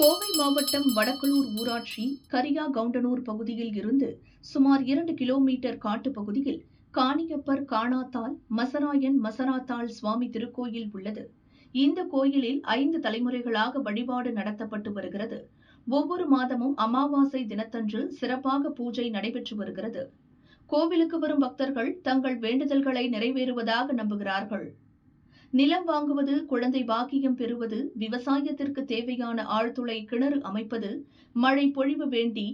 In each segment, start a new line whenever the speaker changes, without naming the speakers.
கோவை மாவட்டம் வடக்கலூர் ஊராட்சி கரியாகவுண்டனூர் பகுதியில் இருந்து சுமார் 2 கிலோமீட்டர் காட்டுப்பகுதியில் காணியப்பர் காணாத்தாள் மசராயன் மசராத்தாள் சுவாமி திருக்கோயில் உள்ளது. இந்த கோயிலில் 5 தலைமுறைகளாக வழிபாடு நடத்தப்பட்டு வருகிறது. ஒவ்வொரு மாதமும் அமாவாசை தினத்தன்று சிறப்பாக பூஜை நடைபெற்று வருகிறது. கோவிலுக்கு வரும் பக்தர்கள் தங்கள் வேண்டுதல்களை நிறைவேறுவதாக நம்புகிறார்கள். நிலம் வாங்குவது, குழந்தை பாக்கியம் பெறுவது, விவசாயத்திற்கு தேவையான ஆழ்துளை கிணறு அமைப்பது, மழை பொழிவு வேண்டி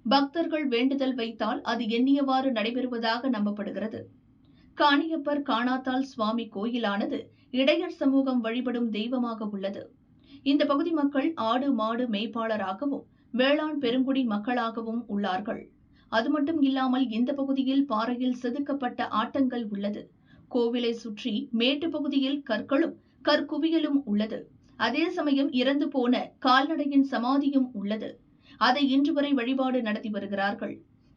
பக்தர்கள் வேண்டுதல் வைத்தால் அது எண்ணியவாறு நடைபெறுவதாக நம்பப்படுகிறது. காணியப்பர் காணாத்தாள் சுவாமி கோயிலானது இடையர் சமூகம் வழிபடும் தெய்வமாக உள்ளது. இந்த பகுதி மக்கள் ஆடு மாடு மேய்ப்பாளராகவும் வேளாண் பெருங்குடி மக்களாகவும் உள்ளார்கள். அது மட்டும் இல்லாமல் இந்த பகுதியில் பாறையில் செதுக்கப்பட்ட ஆட்டங்கள் உள்ளது. கோவிலை சுற்றி மேட்டு பகுதியில் கற்களும் கற்குவியலும் உள்ளது. அதே சமயம் இறந்து போன கால்நடையின் சமாதியும் உள்ளது. அதை இன்று வரை வழிபாடு நடத்தி வருகிறார்கள்.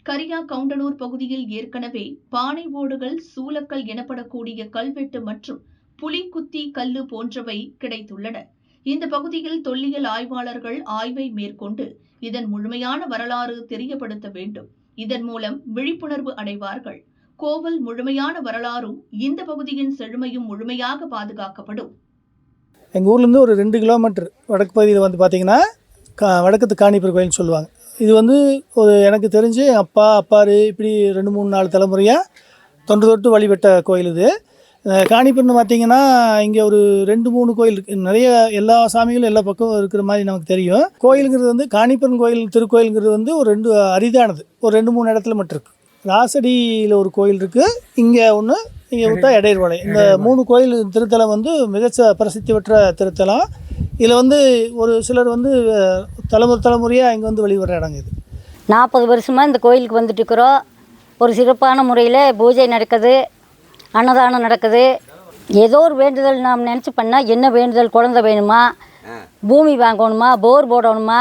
கரியாகவுண்டனூர் பகுதியில் ஏற்கனவே பானை ஓடுகள், சூலக்கல் எனப்படக்கூடிய கல்வெட்டு மற்றும் புலிக்குத்தி கல்லு போன்றவை கிடைத்துள்ளன. இந்த பகுதியில் தொல்லியல் ஆய்வாளர்கள் ஆய்வை மேற்கொண்டு இதன் முழுமையான வரலாறு தெரியப்படுத்த வேண்டும். இதன் மூலம் விழிப்புணர்வு அடைவார்கள். கோவில் முழுமையான வரலாறும் இந்த பகுதியின் செழுமையும் முழுமையாக பாதுகாக்கப்படும்.
எங்கள் ஊர்லேருந்து ஒரு 2 கிலோமீட்டர் வடக்கு பகுதியில் வந்து பார்த்திங்கன்னா வடக்கத்து காணிப்பர் கோயில்னு சொல்லுவாங்க. இது வந்து ஒரு எனக்கு தெரிஞ்சு அப்பாரு இப்படி 2-3-4 தலைமுறையாக தொன்று தொட்டு வழிபட்ட கோயில் இது. காணிப்பர்னு பார்த்திங்கன்னா இங்கே ஒரு 2-3 கோயில் இருக்குது. நிறைய எல்லா சாமிகளும் எல்லா பக்கமும் இருக்கிற மாதிரி நமக்கு தெரியும். கோயிலுங்கிறது வந்து காணிப்பன் கோயில் திருக்கோயிலுங்கிறது வந்து ஒரு 2 அரிதானது, ஒரு 2-3 இடத்துல மட்டும் இருக்குது. ராசடியில் ஒரு கோயில் இருக்குது, இங்கே ஒன்று, இங்கே விட்டா இடையர்வாளை. இந்த 3 கோயில் திருத்தலம் வந்து மிக பிரசித்தி பெற்ற திருத்தலம். இதில் வந்து ஒரு சிலர் வந்து தலைமுறையாக இங்கே வந்து வழிபடுற இடங்க இது.
40 வருஷமாக இந்த கோயிலுக்கு வந்துட்டு இருக்கிறோம். ஒரு சிறப்பான முறையில் பூஜை நடக்குது, அன்னதானம் நடக்குது. ஏதோ ஒரு வேண்டுதல் நாம் நினச்சி பண்ணால், என்ன வேண்டுதல், குழந்தை வேணுமா, பூமி வாங்கணுமா, போர் போடணுமா,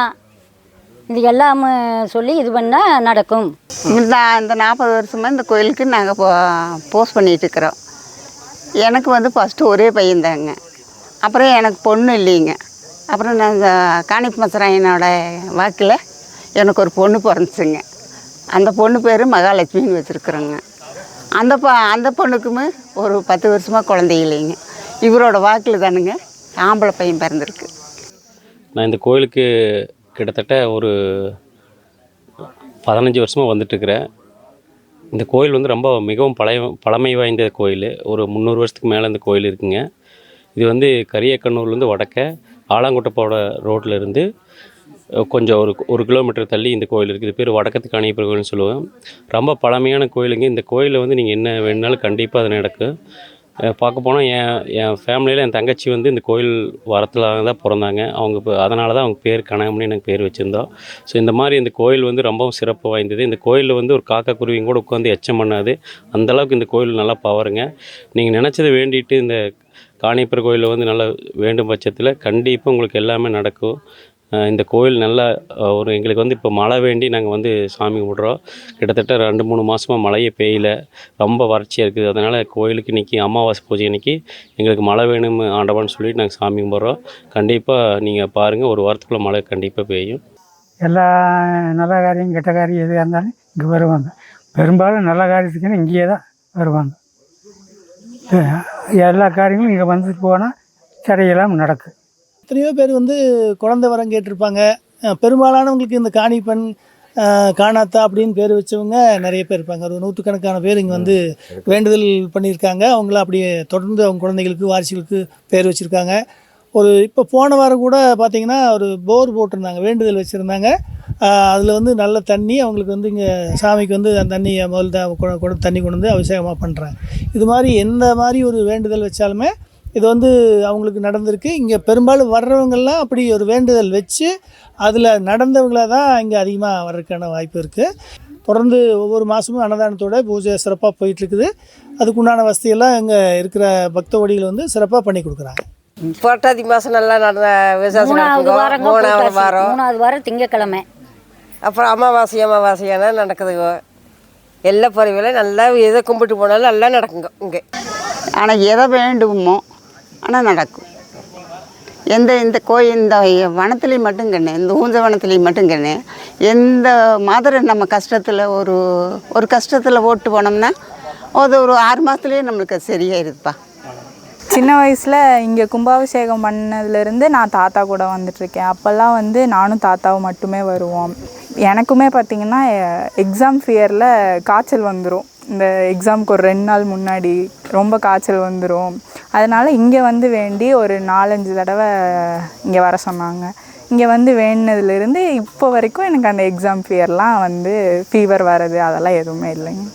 இது எல்லாமே சொல்லி இது பண்ணால் நடக்கும்.
இந்த 40 வருஷமாக இந்த கோயிலுக்கு நாங்கள் போஸ்ட் பண்ணிகிட்ருக்குறோம். எனக்கு வந்து ஃபஸ்ட்டு ஒரே பையன்தாங்க. அப்புறம் எனக்கு பொண்ணு இல்லைங்க. அப்புறம் நான் இந்த காணிப்பு மசராயனோட வாக்கில் எனக்கு ஒரு பொண்ணு பிறந்துச்சுங்க. அந்த பொண்ணு பேர் மகாலட்சுமின்னு வச்சுருக்குறோங்க. அந்த பொண்ணுக்குமே ஒரு 10 வருஷமாக குழந்தை இல்லைங்க. இவரோட வாக்கில் தானுங்க ஆம்பளை பையன் பிறந்திருக்கு.
நான் இந்த கோயிலுக்கு கிட்டத்தட்ட ஒரு 15 வருஷமாக வந்துட்டுருக்கிறேன். இந்த கோயில் வந்து ரொம்ப மிகவும் பழமை வாய்ந்த கோயில். ஒரு 300 வருஷத்துக்கு மேலே இந்த கோயில் இருக்குங்க. இது வந்து கரியாகவுண்டனூர்லேருந்து வடக்க ஆலாங்குட்டை போட ரோட்டில் இருந்து கொஞ்சம் ஒரு கிலோமீட்டர் தள்ளி இந்த கோயில் இருக்குது. இது பேர் வடக்கத்து காணியப்பர் கோயில்னு சொல்லுவேன். ரொம்ப பழமையான கோயிலுங்க. இந்த கோயிலில் வந்து நீங்கள் என்ன வேணுனாலும் கண்டிப்பாக அது நடக்கும். பார்க்க போனால் என் ஃபேமிலியில் என் தங்கச்சி வந்து இந்த கோயில் வரத்தில் தான் பிறந்தாங்க. அவங்க இப்போ அதனால தான் அவங்க பேர் கனகம்னு எனக்கு பேர் வச்சுருந்தோம். ஸோ இந்த மாதிரி இந்த கோயில் வந்து ரொம்பவும் சிறப்பு வாய்ந்தது. இந்த கோயிலில் வந்து ஒரு காக்கா குருவியும் கூட உட்காந்து எச்சம் பண்ணாது. அந்தளவுக்கு இந்த கோயில் நல்லா பவருங்க. நீங்கள் நினச்சதை வேண்டிட்டு இந்த காணியப்பர் கோயிலில் வந்து நல்லா வேண்டும் பட்சத்தில் கண்டிப்பாக உங்களுக்கு எல்லாமே நடக்கும். இந்த கோயில் நல்லா எங்களுக்கு வந்து இப்போ மழை வேண்டி நாங்கள் வந்து சாமி கும்பிட்றோம். கிட்டத்தட்ட 2-3 மாதமாக மழையே பெய்யல, ரொம்ப வறட்சியாக இருக்குது. அதனால் கோயிலுக்கு இன்றைக்கி அமாவாசை பூஜை அன்றைக்கி எங்களுக்கு மழை வேணும் ஆண்டவான்னு சொல்லிட்டு நாங்கள் சாமி கும்பிட்றோம். கண்டிப்பாக நீங்கள் பாருங்கள், ஒரு வாரத்துக்குள்ளே மழை கண்டிப்பாக பெய்யும்.
எல்லா நல்ல காரியம் கெட்ட காரியம் எதுவாக இருந்தாலும் இங்கே வருவாங்க. பெரும்பாலும் நல்ல காரியத்துக்குன்னு இங்கேயே தான் வருவாங்க. எல்லா காரியங்களும் இங்கே வந்துட்டு போனால் தடையெல்லாம் நடக்கும்.
எத்தனையோ பேர் வந்து குழந்தை வரம் கேட்டிருப்பாங்க. பெரும்பாலானவங்களுக்கு இந்த காணிப்பன் காணாத்தா அப்படின்னு பேர் வச்சவங்க நிறைய பேர் இருப்பாங்க. ஒரு 100கணக்கான பேர் இங்கே வந்து வேண்டுதல் பண்ணியிருக்காங்க. அவங்கள அப்படியே தொடர்ந்து அவங்க குழந்தைகளுக்கு வாரிசுகளுக்கு பேர் வச்சுருக்காங்க. இப்போ போன வாரம் கூட பார்த்திங்கன்னா ஒரு போர் போட்டிருந்தாங்க, வேண்டுதல் வச்சுருந்தாங்க. அதில் வந்து நல்ல தண்ணி அவங்களுக்கு வந்து இங்கே சாமிக்கு வந்து அந்த தண்ணியை முதல்ல தண்ணி கொண்டு வந்து அபிஷேகமாக பண்ணுறாங்க. இது மாதிரி எந்த மாதிரி ஒரு வேண்டுதல் வச்சாலுமே இது வந்து அவங்களுக்கு நடந்திருக்கு. இங்கே பெரும்பாலும் வர்றவங்கெல்லாம் அப்படி ஒரு வேண்டுதல் வச்சு அதில் நடந்தவங்களாக தான் இங்கே அதிகமாக வர்றதுக்கான வாய்ப்பு இருக்குது. தொடர்ந்து ஒவ்வொரு மாதமும் அன்னதானத்தோட பூஜை சிறப்பாக போயிட்டுருக்குது. அதுக்குண்டான வசதியெல்லாம் இங்கே இருக்கிற பக்த கோடிகள் வந்து சிறப்பாக பண்ணி கொடுக்குறாங்க.
புரட்டாதி மாதம் நல்லா நடந்த விசேஷம்.
3வது வாரம் திங்கக்கிழமை,
அப்புறம் அமாவாசையான நடக்குதுங்க. எல்லா பறவைகளும் நல்லா எதை கும்பிட்டு போனாலும் நல்லா நடக்குங்க இங்கே.
ஆனால் எதை வேண்டுமோ ஆனால் நடக்கும். இந்த இந்த வனத்துலேயும் மட்டும் கண்ணு, இந்த ஊஞ்ச வனத்துலேயும் மட்டும் கண்ணு, எந்த மாதிரி நம்ம கஷ்டத்தில் ஒரு கஷ்டத்தில் ஓட்டு போனோம்னா அது ஒரு 6 மாதத்துலேயே நம்மளுக்கு அது சரியாயிருதுப்பா.
சின்ன வயசில் இங்கே கும்பாபிஷேகம் பண்ணதுலேருந்து நான் தாத்தா கூட வந்துட்டுருக்கேன். அப்போல்லாம் வந்து நானும் தாத்தாவும் மட்டுமே வருவோம். எனக்குமே பார்த்திங்கன்னா எக்ஸாம் ஃபியரில் காய்ச்சல் வந்துடும். இந்த எக்ஸாமுக்கு ஒரு 2 நாள் முன்னாடி ரொம்ப காய்ச்சல் வந்துடும். அதனால் இங்கே வந்து வேண்டி ஒரு 4-5 தடவை இங்கே வர சொன்னாங்க. இங்கே வந்து வேண்டினதுலேருந்து இப்போ வரைக்கும் எனக்கு அந்த எக்ஸாம் ஃபியர்லாம் வந்து ஃபீவர் வர்றது அதெல்லாம் எதுவுமே இல்லைங்க.